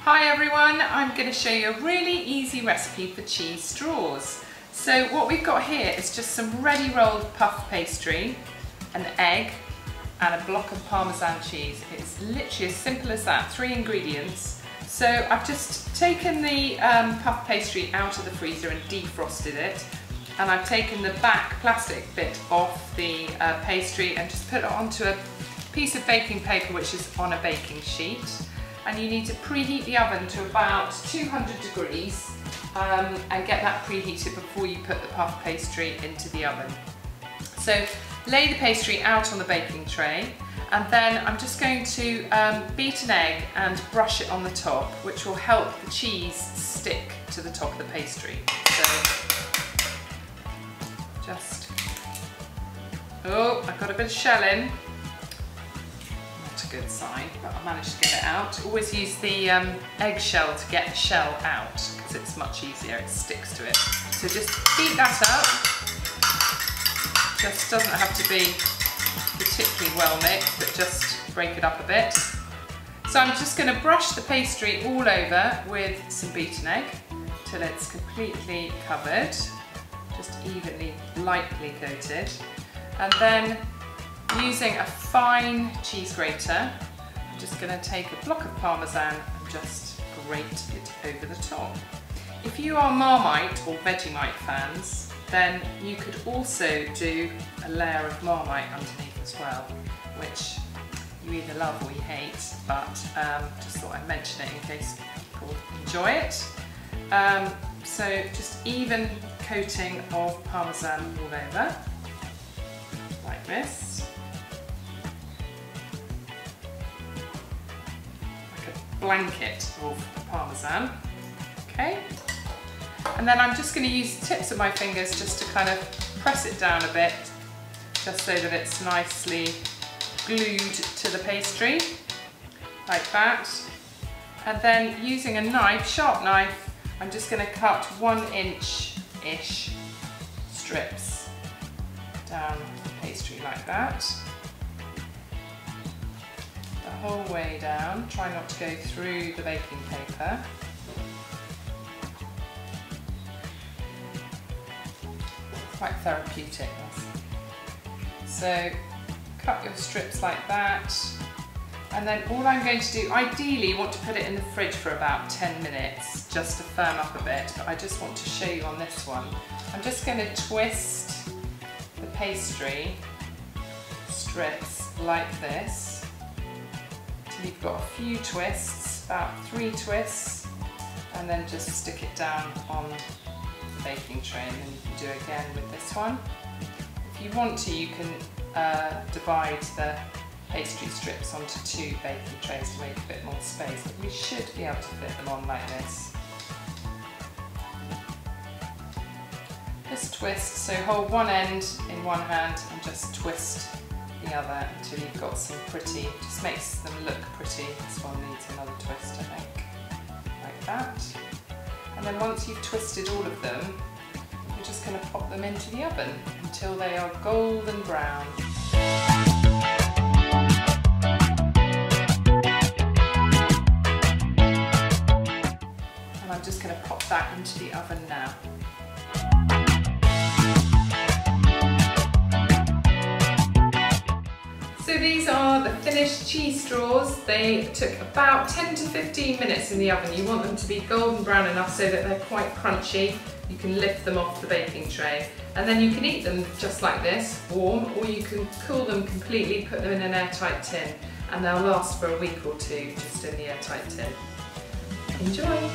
Hi everyone, I'm going to show you a really easy recipe for cheese straws. So what we've got here is just some ready rolled puff pastry, an egg and a block of Parmesan cheese. It's literally as simple as that, 3 ingredients. So I've just taken the puff pastry out of the freezer and defrosted it, and I've taken the back plastic bit off the pastry and just put it onto a piece of baking paper which is on a baking sheet. And you need to preheat the oven to about 200 degrees and get that preheated before you put the puff pastry into the oven. So lay the pastry out on the baking tray, and then I'm just going to beat an egg and brush it on the top, which will help the cheese stick to the top of the pastry. So just, oh, I've got a bit of shell in. Good sign, but I managed to get it out. Always use the egg shell to get the shell out because it's much easier, it sticks to it. So just beat that up. Just doesn't have to be particularly well mixed, but just break it up a bit. So I'm just going to brush the pastry all over with some beaten egg till it's completely covered, just evenly, lightly coated, and then using a fine cheese grater, I'm just going to take a block of Parmesan and just grate it over the top. If you are Marmite or Vegemite fans, then you could also do a layer of Marmite underneath as well, which you either love or you hate, but just thought I'd mention it in case people enjoy it. So just even coating of Parmesan all over, like this. Blanket of Parmesan, okay? And then I'm just going to use the tips of my fingers just to kind of press it down a bit, just so that it's nicely glued to the pastry, like that. And then using a knife, sharp knife, I'm just going to cut 1-inch-ish strips down the pastry like that. The whole way down, try not to go through the baking paper. Quite therapeutic this. So cut your strips like that, and then all I'm going to do, ideally you want to put it in the fridge for about 10 minutes just to firm up a bit, but I just want to show you on this one. I'm just going to twist the pastry strips like this. You've got a few twists, about 3 twists, and then just stick it down on the baking tray, and then you can do it again with this one. If you want to, you can divide the pastry strips onto 2 baking trays to make a bit more space, but we should be able to fit them on like this. Just twist, so hold one end in one hand and just twist the other until you've got some pretty, just makes them look pretty. This one needs another twist, I think, like that. And then once you've twisted all of them, you're just going to pop them into the oven until they are golden brown. And I'm just going to pop that into the oven now. So these are the finished cheese straws. They took about 10 to 15 minutes in the oven. You want them to be golden brown enough so that they're quite crunchy. You can lift them off the baking tray. And then you can eat them just like this, warm, or you can cool them completely, put them in an airtight tin, and they'll last for a week or 2 just in the airtight tin. Enjoy!